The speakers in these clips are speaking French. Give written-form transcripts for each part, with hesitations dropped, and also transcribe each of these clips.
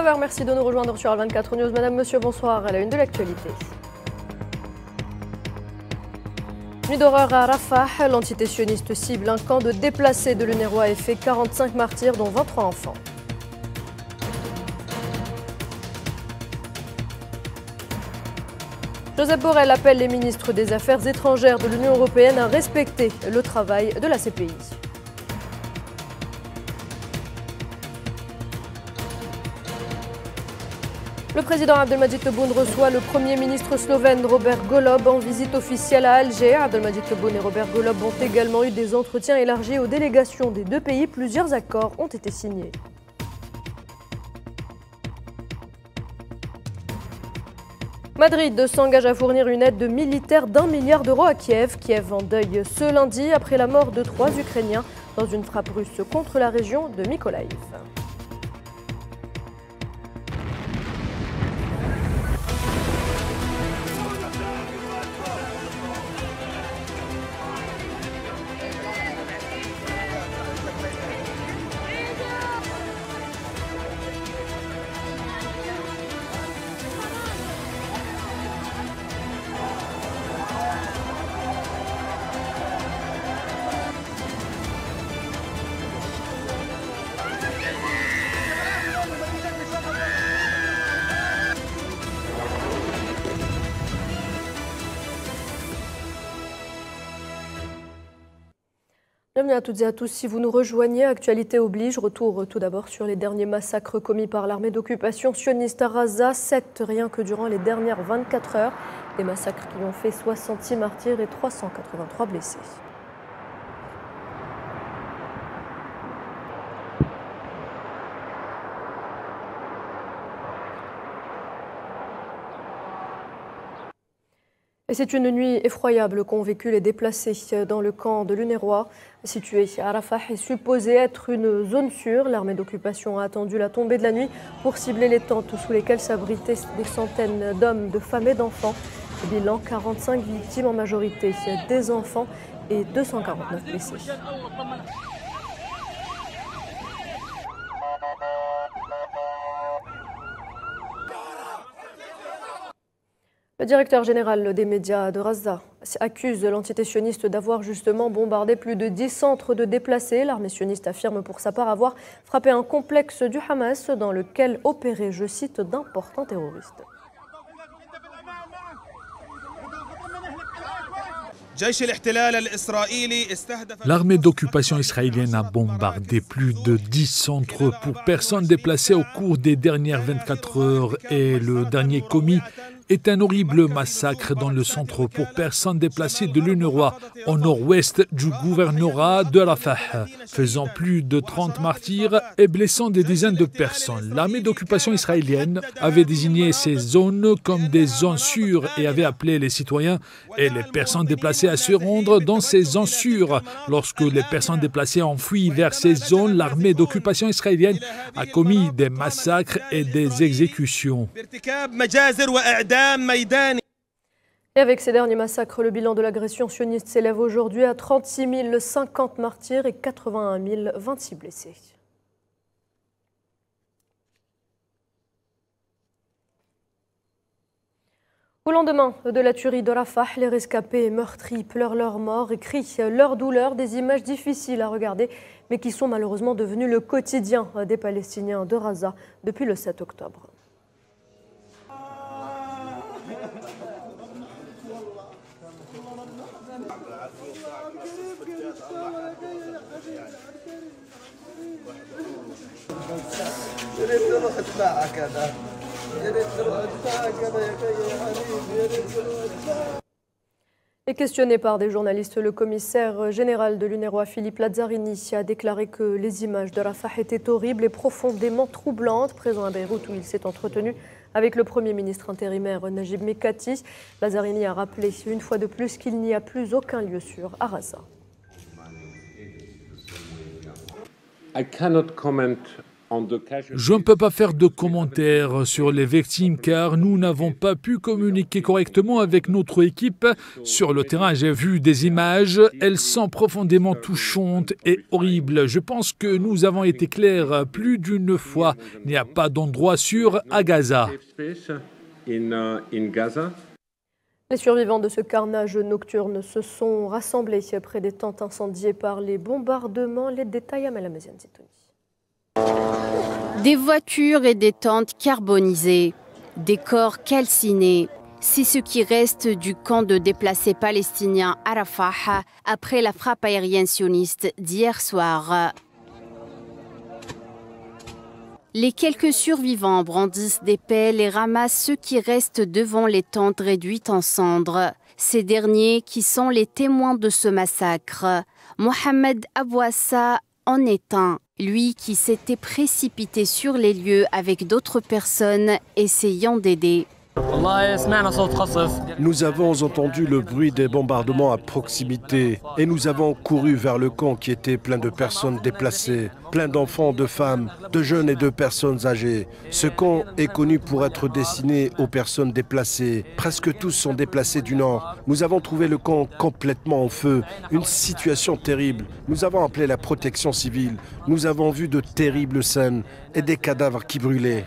9h, merci de nous rejoindre sur Al24 News. Madame, monsieur, bonsoir. À la une de l'actualité. Nuit d'horreur à Rafah, l'entité sioniste cible un camp de déplacés de l'UNRWA et fait 45 martyrs, dont 23 enfants. Josep Borrell appelle les ministres des Affaires étrangères de l'Union européenne à respecter le travail de la CPI. Le président Abdelmadjid Tebboune reçoit le Premier ministre slovène Robert Golob en visite officielle à Alger. Abdelmadjid Tebboune et Robert Golob ont également eu des entretiens élargis aux délégations des deux pays. Plusieurs accords ont été signés. Madrid s'engage à fournir une aide de militaires d'1 milliard d'euros à Kiev. Kiev en deuil ce lundi après la mort de 3 Ukrainiens dans une frappe russe contre la région de Mykolaïv. Bienvenue à toutes et à tous. Si vous nous rejoignez, actualité oblige. Retour tout d'abord sur les derniers massacres commis par l'armée d'occupation sioniste à Raza. 7 rien que durant les dernières 24 heures. Des massacres qui ont fait 66 martyrs et 383 blessés. Et c'est une nuit effroyable qu'ont vécu les déplacés dans le camp de l'UNRWA, situé à Rafah, et supposé être une zone sûre. L'armée d'occupation a attendu la tombée de la nuit pour cibler les tentes sous lesquelles s'abritaient des centaines d'hommes, de femmes et d'enfants. Bilan 45 victimes en majorité, des enfants et 249 blessés. Le directeur général des médias de Raza accuse l'entité sioniste d'avoir justement bombardé plus de 10 centres de déplacés. L'armée sioniste affirme pour sa part avoir frappé un complexe du Hamas dans lequel opéraient, je cite, d'importants terroristes. L'armée d'occupation israélienne a bombardé plus de 10 centres pour personnes déplacées au cours des dernières 24 heures et le dernier commis est un horrible massacre dans le centre pour personnes déplacées de l'UNRWA au nord-ouest du gouvernorat de Rafah, faisant plus de 30 martyrs et blessant des dizaines de personnes. L'armée d'occupation israélienne avait désigné ces zones comme des zones sûres et avait appelé les citoyens et les personnes déplacées à se rendre dans ces zones sûres. Lorsque les personnes déplacées ont fui vers ces zones, l'armée d'occupation israélienne a commis des massacres et des exécutions. Et avec ces derniers massacres, le bilan de l'agression sioniste s'élève aujourd'hui à 36 050 martyrs et 81 026 blessés. Au lendemain de la tuerie de Rafah, les rescapés meurtris pleurent leur mort et crient leur douleur, des images difficiles à regarder, mais qui sont malheureusement devenues le quotidien des Palestiniens de Raza depuis le 7 octobre. Et questionné par des journalistes, le commissaire général de l'UNRWA, Philippe Lazzarini, a déclaré que les images de Rafah étaient horribles et profondément troublantes. Présent à Beyrouth où il s'est entretenu avec le Premier ministre intérimaire Najib Mikati, Lazzarini a rappelé une fois de plus qu'il n'y a plus aucun lieu sûr à Raza. I cannot comment Je ne peux pas faire de commentaires sur les victimes car nous n'avons pas pu communiquer correctement avec notre équipe. Sur le terrain, j'ai vu des images. Elles sont profondément touchantes et horribles. Je pense que nous avons été clairs plus d'une fois. Il n'y a pas d'endroit sûr à Gaza. Les survivants de ce carnage nocturne se sont rassemblés près des tentes incendiées par les bombardements. Les détails à Malamaziane Zitouni. Des voitures et des tentes carbonisées, des corps calcinés. C'est ce qui reste du camp de déplacés palestiniens à Rafah après la frappe aérienne sioniste d'hier soir. Les quelques survivants brandissent des pelles et ramassent ceux qui restent devant les tentes réduites en cendres. Ces derniers qui sont les témoins de ce massacre. Mohamed Abouassa en est un. Lui qui s'était précipité sur les lieux avec d'autres personnes essayant d'aider. Nous avons entendu le bruit des bombardements à proximité et nous avons couru vers le camp qui était plein de personnes déplacées, plein d'enfants, de femmes, de jeunes et de personnes âgées. Ce camp est connu pour être destiné aux personnes déplacées. Presque tous sont déplacés du nord. Nous avons trouvé le camp complètement en feu, une situation terrible. Nous avons appelé la protection civile. Nous avons vu de terribles scènes et des cadavres qui brûlaient.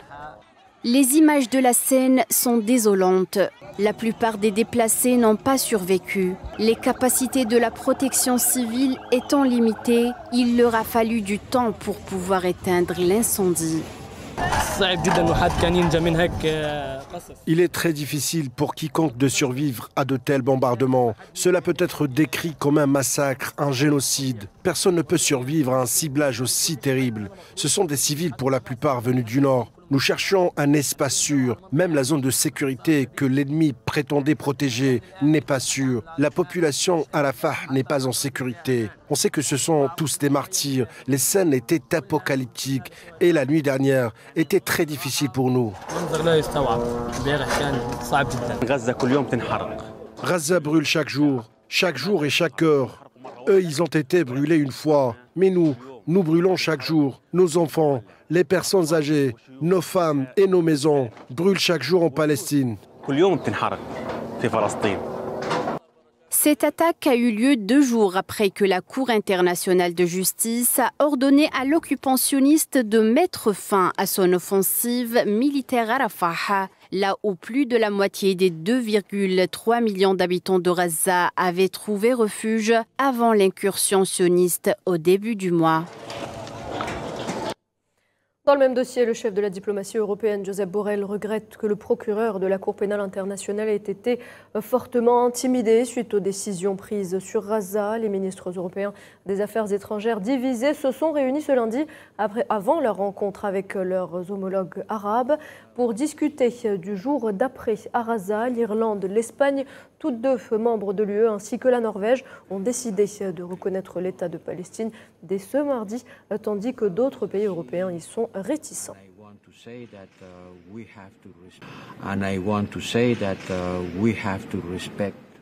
Les images de la scène sont désolantes. La plupart des déplacés n'ont pas survécu. Les capacités de la protection civile étant limitées, il leur a fallu du temps pour pouvoir éteindre l'incendie. Il est très difficile pour quiconque de survivre à de tels bombardements. Cela peut être décrit comme un massacre, un génocide. Personne ne peut survivre à un ciblage aussi terrible. Ce sont des civils pour la plupart venus du nord. Nous cherchons un espace sûr. Même la zone de sécurité que l'ennemi prétendait protéger n'est pas sûre. La population à Rafah n'est pas en sécurité. On sait que ce sont tous des martyrs. Les scènes étaient apocalyptiques et la nuit dernière était très difficile pour nous. Gaza brûle chaque jour et chaque heure. Eux, ils ont été brûlés une fois, mais nous brûlons chaque jour. Nos enfants, les personnes âgées, nos femmes et nos maisons brûlent chaque jour en Palestine. Cette attaque a eu lieu 2 jours après que la Cour internationale de justice a ordonné à l'occupant sioniste de mettre fin à son offensive militaire à Rafah, là où plus de la moitié des 2,3 millions d'habitants de Gaza avaient trouvé refuge avant l'incursion sioniste au début du mois. Dans le même dossier, le chef de la diplomatie européenne, Josep Borrell, regrette que le procureur de la Cour pénale internationale ait été fortement intimidé suite aux décisions prises sur Gaza. Les ministres européens des Affaires étrangères divisés se sont réunis ce lundi avant leur rencontre avec leurs homologues arabes pour discuter du jour d'après à Gaza. L'Irlande, l'Espagne, toutes deux membres de l'UE ainsi que la Norvège ont décidé de reconnaître l'État de Palestine dès ce mardi, tandis que d'autres pays européens y sont réticents.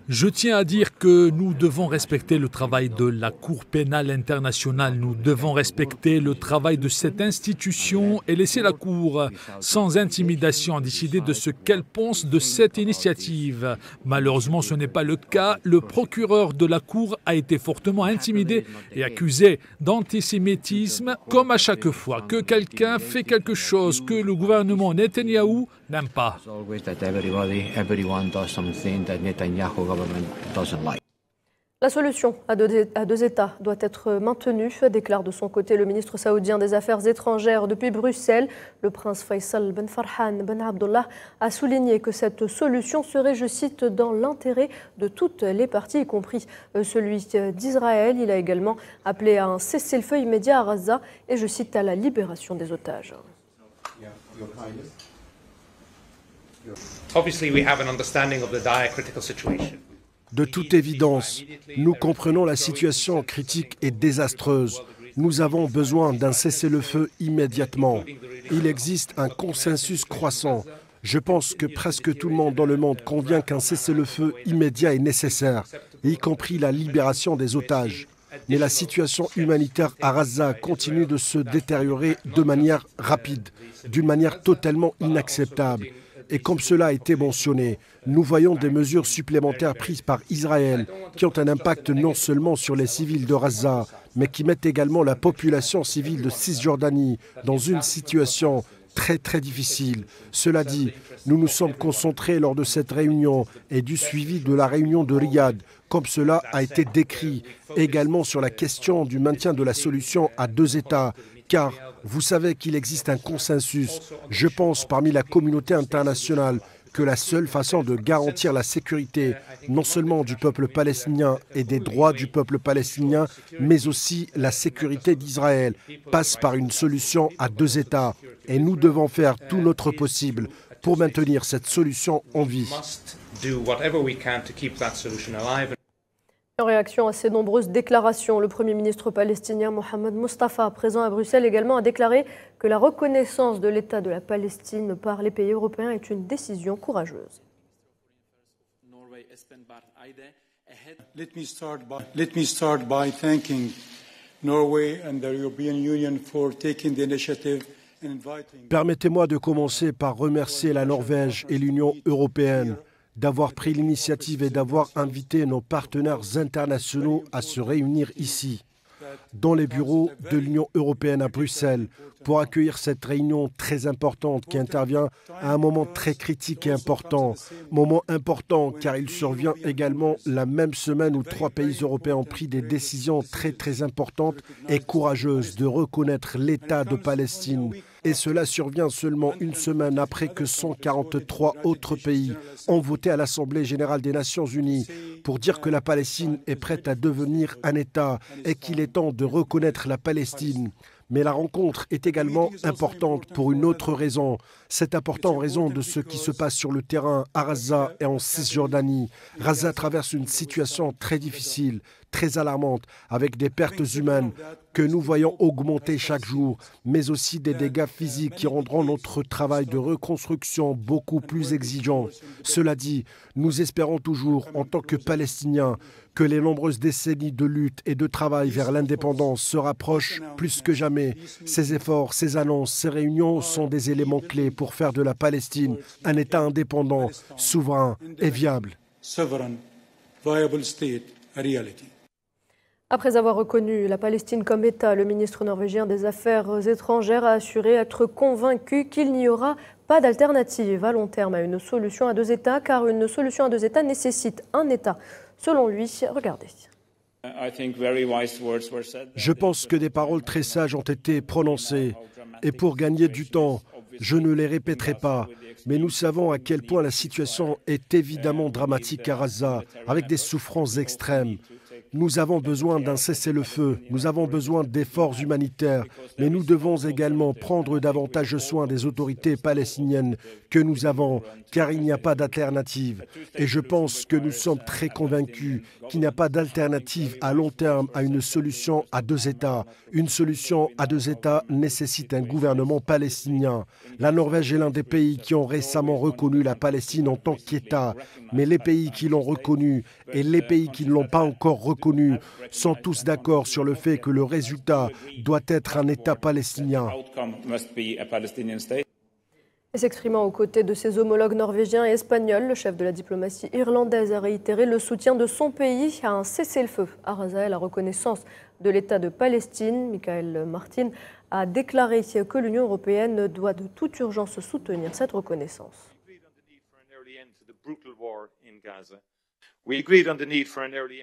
Je tiens à dire que nous devons respecter le travail de la Cour pénale internationale. Nous devons respecter le travail de cette institution et laisser la Cour, sans intimidation, décider de ce qu'elle pense de cette initiative. Malheureusement, ce n'est pas le cas. Le procureur de la Cour a été fortement intimidé et accusé d'antisémitisme, comme à chaque fois que quelqu'un fait quelque chose que le gouvernement Netanyahou n'aime pas. La solution à deux États doit être maintenue, déclare de son côté le ministre saoudien des Affaires étrangères depuis Bruxelles. Le prince Faisal Ben Farhan Ben Abdullah a souligné que cette solution serait, je cite, dans l'intérêt de toutes les parties, y compris celui d'Israël. Il a également appelé à un cessez-le-feu immédiat à Gaza et, je cite, à la libération des otages. De toute évidence, nous comprenons la situation critique et désastreuse. Nous avons besoin d'un cessez-le-feu immédiatement. Il existe un consensus croissant. Je pense que presque tout le monde dans le monde convient qu'un cessez-le-feu immédiat est nécessaire, y compris la libération des otages. mais la situation humanitaire à Gaza continue de se détériorer de manière rapide, d'une manière totalement inacceptable. Et comme cela a été mentionné, nous voyons des mesures supplémentaires prises par Israël qui ont un impact non seulement sur les civils de Gaza, mais qui mettent également la population civile de Cisjordanie dans une situation très difficile. Cela dit, nous nous sommes concentrés lors de cette réunion et du suivi de la réunion de Riyad, comme cela a été décrit, également sur la question du maintien de la solution à 2 États, car vous savez qu'il existe un consensus, je pense, parmi la communauté internationale, que la seule façon de garantir la sécurité, non seulement du peuple palestinien et des droits du peuple palestinien, mais aussi la sécurité d'Israël, passe par une solution à 2 États. Et nous devons faire tout notre possible pour maintenir cette solution en vie. En réaction à ces nombreuses déclarations, le Premier ministre palestinien Mohamed Mustafa, présent à Bruxelles également, a déclaré que la reconnaissance de l'État de la Palestine par les pays européens est une décision courageuse. Let me start by thanking Norway and the European Union for taking the initiative. Permettez-moi de commencer par remercier la Norvège et l'Union européenne d'avoir pris l'initiative et d'avoir invité nos partenaires internationaux à se réunir ici, dans les bureaux de l'Union européenne à Bruxelles, pour accueillir cette réunion très importante qui intervient à un moment très critique et important. Moment important car il survient également la même semaine où 3 pays européens ont pris des décisions très importantes et courageuses de reconnaître l'État de Palestine. Et cela survient seulement une semaine après que 143 autres pays ont voté à l'Assemblée générale des Nations unies pour dire que la Palestine est prête à devenir un État et qu'il est temps de reconnaître la Palestine. Mais la rencontre est également importante pour une autre raison. C'est important en raison de ce qui se passe sur le terrain à Gaza et en Cisjordanie. Gaza traverse une situation très difficile, très alarmante, avec des pertes humaines que nous voyons augmenter chaque jour, mais aussi des dégâts physiques qui rendront notre travail de reconstruction beaucoup plus exigeant. Cela dit, nous espérons toujours, en tant que Palestiniens, que les nombreuses décennies de lutte et de travail vers l'indépendance se rapprochent plus que jamais. Ces efforts, ces annonces, ces réunions sont des éléments clés pour faire de la Palestine un État indépendant, souverain et viable. Après avoir reconnu la Palestine comme État, le ministre norvégien des Affaires étrangères a assuré être convaincu qu'il n'y aura pas d'alternative à long terme à une solution à 2 États, car une solution à 2 États nécessite un État. Selon lui, regardez. Je pense que des paroles très sages ont été prononcées. Et pour gagner du temps, je ne les répéterai pas. Mais nous savons à quel point la situation est évidemment dramatique à Gaza, avec des souffrances extrêmes. Nous avons besoin d'un cessez-le-feu, nous avons besoin d'efforts humanitaires, mais nous devons également prendre davantage soin des autorités palestiniennes que nous avons, car il n'y a pas d'alternative. Et je pense que nous sommes très convaincus qu'il n'y a pas d'alternative à long terme à une solution à 2 États. Une solution à 2 États nécessite un gouvernement palestinien. La Norvège est l'un des pays qui ont récemment reconnu la Palestine en tant qu'État, mais les pays qui l'ont reconnu et les pays qui ne l'ont pas encore reconnu sont tous d'accord sur le fait que le résultat doit être un État palestinien. Et s'exprimant aux côtés de ses homologues norvégiens et espagnols, le chef de la diplomatie irlandaise a réitéré le soutien de son pays à un cessez-le-feu à Gaza et la reconnaissance de l'État de Palestine. Michael Martin a déclaré que l'Union européenne doit de toute urgence soutenir cette reconnaissance.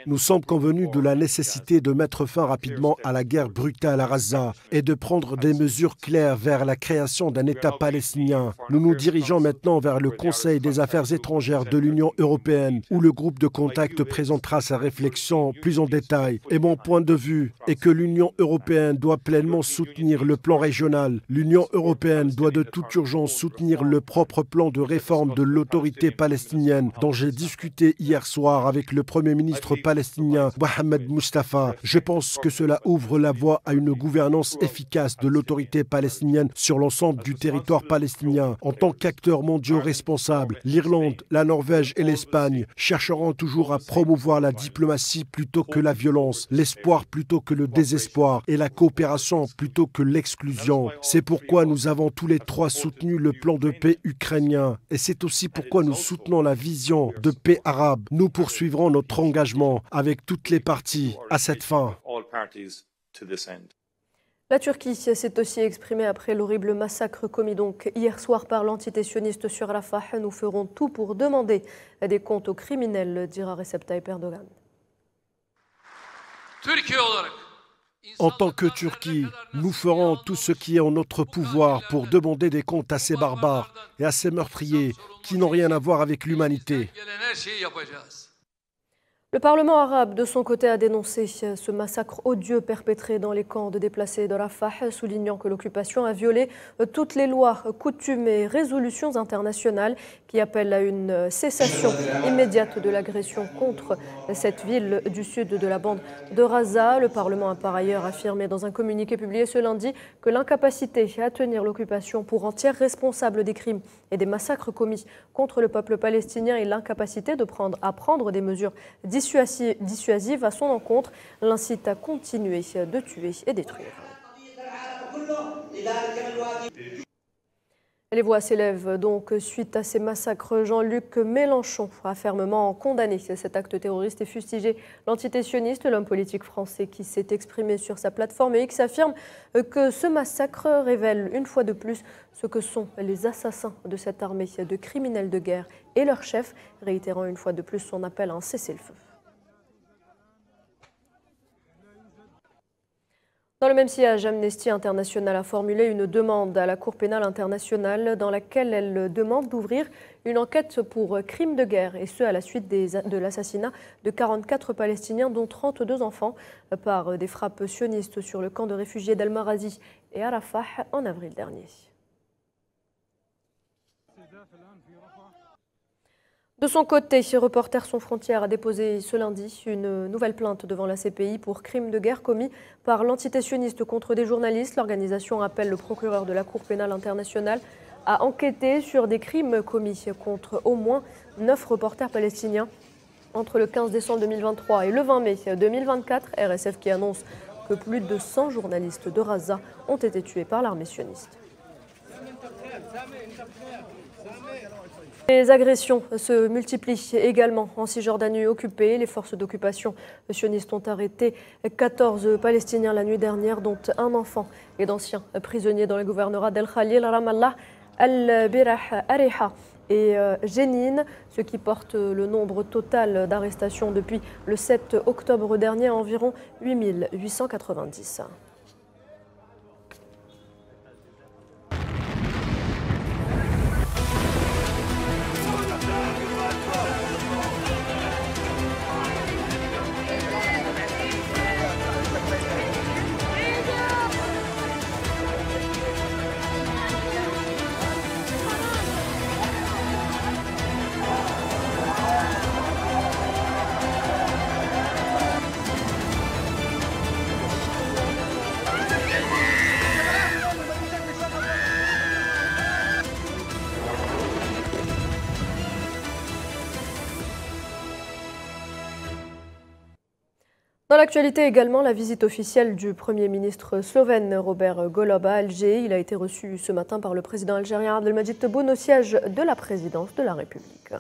Nous sommes convenus de la nécessité de mettre fin rapidement à la guerre brutale à Gaza et de prendre des mesures claires vers la création d'un État palestinien. Nous nous dirigeons maintenant vers le Conseil des affaires étrangères de l'Union européenne, où le groupe de contact présentera sa réflexion plus en détail. Et mon point de vue est que l'Union européenne doit pleinement soutenir le plan régional. L'Union européenne doit de toute urgence soutenir le propre plan de réforme de l'autorité palestinienne dont j'ai discuté hier soir pouvoir avec le Premier ministre palestinien Mohamed Mustafa. Je pense que cela ouvre la voie à une gouvernance efficace de l'autorité palestinienne sur l'ensemble du territoire palestinien. En tant qu'acteurs mondiaux responsables, l'Irlande, la Norvège et l'Espagne chercheront toujours à promouvoir la diplomatie plutôt que la violence, l'espoir plutôt que le désespoir et la coopération plutôt que l'exclusion. C'est pourquoi nous avons tous les trois soutenu le plan de paix ukrainien et c'est aussi pourquoi nous soutenons la vision de paix arabe. Nous poursuivrons notre engagement avec toutes les parties à cette fin. La Turquie s'est aussi exprimée après l'horrible massacre commis donc hier soir par l'entité sioniste sur Rafah. Nous ferons tout pour demander des comptes aux criminels, dira Recep Tayyip Erdogan. En tant que Turquie, nous ferons tout ce qui est en notre pouvoir pour demander des comptes à ces barbares et à ces meurtriers qui n'ont rien à voir avec l'humanité. Le Parlement arabe, de son côté, a dénoncé ce massacre odieux perpétré dans les camps de déplacés de Rafah, soulignant que l'occupation a violé toutes les lois, coutumes et résolutions internationales qui appellent à une cessation immédiate de l'agression contre cette ville du sud de la bande de Gaza. Le Parlement a par ailleurs affirmé dans un communiqué publié ce lundi que l'incapacité à tenir l'occupation pour entière responsable des crimes et des massacres commis contre le peuple palestinien et l'incapacité à prendre des mesures dissuasive à son encontre, l'incite à continuer de tuer et détruire. Les voix s'élèvent donc suite à ces massacres. Jean-Luc Mélenchon a fermement condamné cet acte terroriste et fustigé l'entité sioniste. L'homme politique français qui s'est exprimé sur sa plateforme X affirme que ce massacre révèle une fois de plus ce que sont les assassins de cette armée de criminels de guerre et leurs chefs, réitérant une fois de plus son appel à un cessez-le-feu. Dans le même sillage, Amnesty International a formulé une demande à la Cour pénale internationale dans laquelle elle demande d'ouvrir une enquête pour crimes de guerre, et ce à la suite de l'assassinat de 44 Palestiniens, dont 32 enfants, par des frappes sionistes sur le camp de réfugiés d'Al-Marazi et à Rafah en avril dernier. De son côté, Reporters sans frontières a déposé ce lundi une nouvelle plainte devant la CPI pour crimes de guerre commis par l'entité sioniste contre des journalistes. L'organisation appelle le procureur de la Cour pénale internationale à enquêter sur des crimes commis contre au moins 9 reporters palestiniens entre le 15 décembre 2023 et le 20 mai 2024. RSF qui annonce que plus de 100 journalistes de Gaza ont été tués par l'armée sioniste. Les agressions se multiplient également en Cisjordanie occupée. Les forces d'occupation sionistes ont arrêté 14 Palestiniens la nuit dernière, dont un enfant et d'anciens prisonniers dans les gouvernorats d'El Khalil, Ramallah, Al-Birah, Ariha et Jenin, ce qui porte le nombre total d'arrestations depuis le 7 octobre dernier à environ 8890. Dans l'actualité également, la visite officielle du Premier ministre slovène Robert Golob à Alger. Il a été reçu ce matin par le président algérien Abdelmadjid Tebboune au siège de la présidence de la République.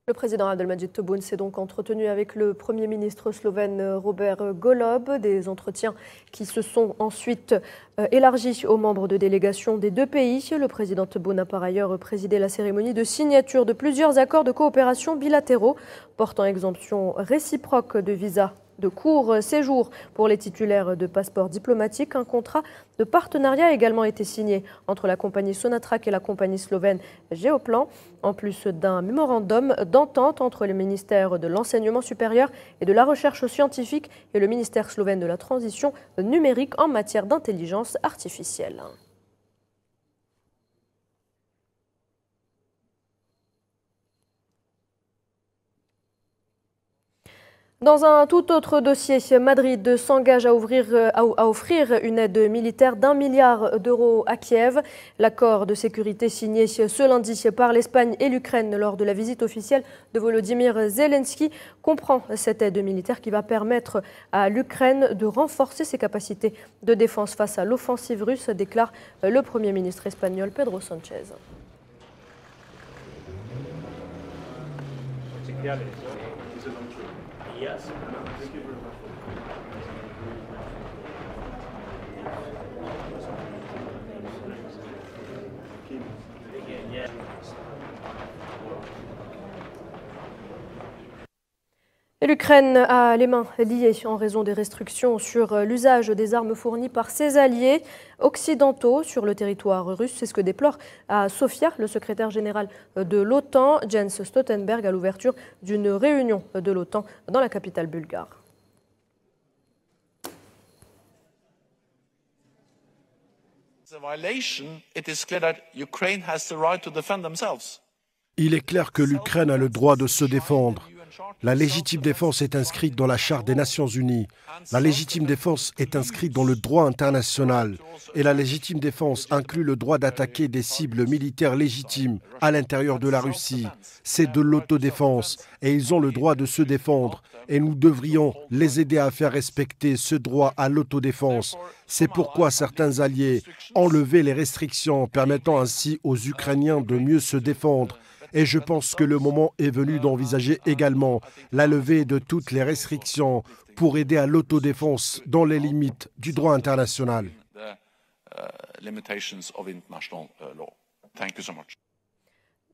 Le président Abdelmadjid Tebboune s'est donc entretenu avec le Premier ministre slovène Robert Golob, des entretiens qui se sont ensuite élargis aux membres de délégation des deux pays. Le président Tebboune a par ailleurs présidé la cérémonie de signature de plusieurs accords de coopération bilatéraux portant exemption réciproque de visa de court séjour pour les titulaires de passeports diplomatiques. Un contrat de partenariat a également été signé entre la compagnie Sonatrach et la compagnie slovène Geoplan, en plus d'un mémorandum d'entente entre le ministère de l'Enseignement supérieur et de la Recherche scientifique et le ministère slovène de la Transition numérique en matière d'intelligence artificielle. Dans un tout autre dossier, Madrid s'engage à offrir une aide militaire d'1 milliard d'euros à Kiev. L'accord de sécurité signé ce lundi par l'Espagne et l'Ukraine lors de la visite officielle de Volodymyr Zelensky comprend cette aide militaire qui va permettre à l'Ukraine de renforcer ses capacités de défense face à l'offensive russe, déclare le Premier ministre espagnol Pedro Sánchez. Yes. L'Ukraine a les mains liées en raison des restrictions sur l'usage des armes fournies par ses alliés occidentaux sur le territoire russe. C'est ce que déplore à Sofia le secrétaire général de l'OTAN, Jens Stoltenberg, à l'ouverture d'une réunion de l'OTAN dans la capitale bulgare. Il est clair que l'Ukraine a le droit de se défendre. La légitime défense est inscrite dans la Charte des Nations Unies. La légitime défense est inscrite dans le droit international. Et la légitime défense inclut le droit d'attaquer des cibles militaires légitimes à l'intérieur de la Russie. C'est de l'autodéfense et ils ont le droit de se défendre. Et nous devrions les aider à faire respecter ce droit à l'autodéfense. C'est pourquoi certains alliés ont levé les restrictions permettant ainsi aux Ukrainiens de mieux se défendre. Et je pense que le moment est venu d'envisager également la levée de toutes les restrictions pour aider à l'autodéfense dans les limites du droit international.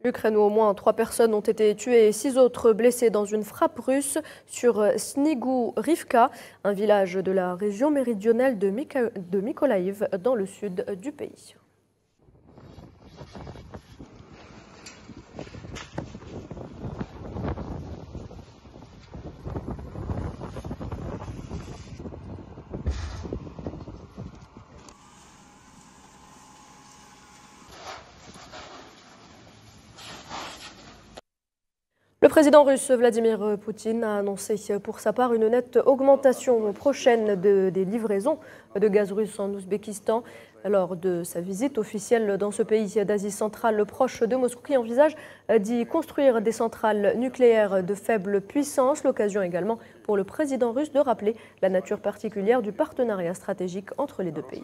L'Ukraine, où au moins 3 personnes ont été tuées et 6 autres blessées dans une frappe russe sur Snigurivka, un village de la région méridionale de Mykolaïv, dans le sud du pays. Le président russe Vladimir Poutine a annoncé pour sa part une nette augmentation prochaine des livraisons de gaz russe en Ouzbékistan lors de sa visite officielle dans ce pays d'Asie centrale proche de Moscou qui envisage d'y construire des centrales nucléaires de faible puissance. L'occasion également pour le président russe de rappeler la nature particulière du partenariat stratégique entre les deux pays.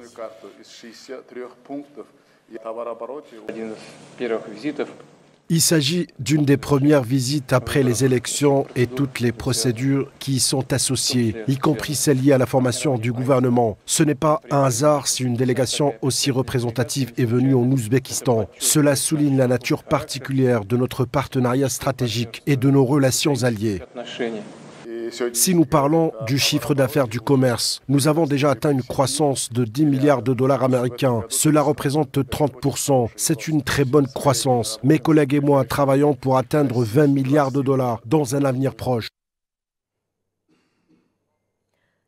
Il s'agit d'une des premières visites après les élections et toutes les procédures qui y sont associées, y compris celles liées à la formation du gouvernement. Ce n'est pas un hasard si une délégation aussi représentative est venue en Ouzbékistan. Cela souligne la nature particulière de notre partenariat stratégique et de nos relations alliées. Si nous parlons du chiffre d'affaires du commerce, nous avons déjà atteint une croissance de 10 milliards de dollars américains. Cela représente 30%. C'est une très bonne croissance. Mes collègues et moi travaillons pour atteindre 20 milliards de dollars dans un avenir proche.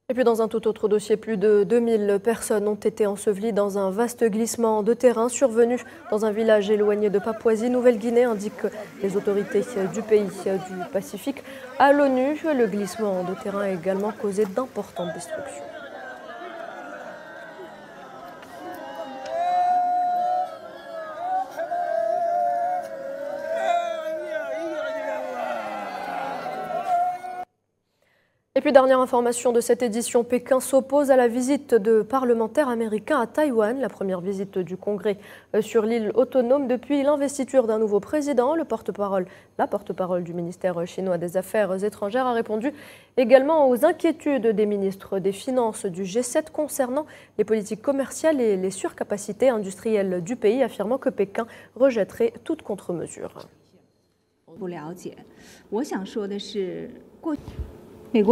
Et puis dans un tout autre dossier, plus de 2000 personnes ont été ensevelies dans un vaste glissement de terrain survenu dans un village éloigné de Papouasie-Nouvelle-Guinée, indiquent les autorités du pays du Pacifique. À l'ONU, le glissement de terrain a également causé d'importantes destructions. Et Et puis dernière information de cette édition, Pékin s'oppose à la visite de parlementaires américains à Taïwan, la première visite du Congrès sur l'île autonome depuis l'investiture d'un nouveau président. La porte-parole du ministère chinois des Affaires étrangères a répondu également aux inquiétudes des ministres des Finances du G7 concernant les politiques commerciales et les surcapacités industrielles du pays, affirmant que Pékin rejetterait toute contre-mesure. Les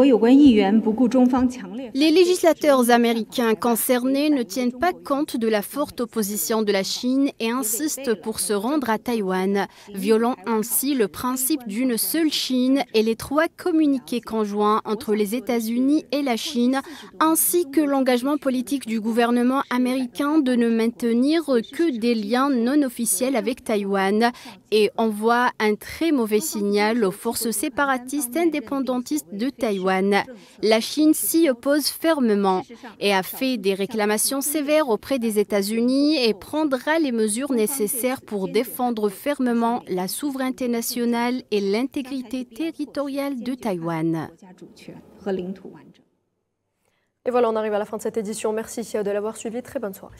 législateurs américains concernés ne tiennent pas compte de la forte opposition de la Chine et insistent pour se rendre à Taïwan, violant ainsi le principe d'une seule Chine et les 3 communiqués conjoints entre les États-Unis et la Chine, ainsi que l'engagement politique du gouvernement américain de ne maintenir que des liens non officiels avec Taïwan et envoie un très mauvais signal aux forces séparatistes indépendantistes de Taïwan. La Chine s'y oppose fermement et a fait des réclamations sévères auprès des États-Unis et prendra les mesures nécessaires pour défendre fermement la souveraineté nationale et l'intégrité territoriale de Taïwan. Et voilà, on arrive à la fin de cette édition. Merci de l'avoir suivi. Très bonne soirée.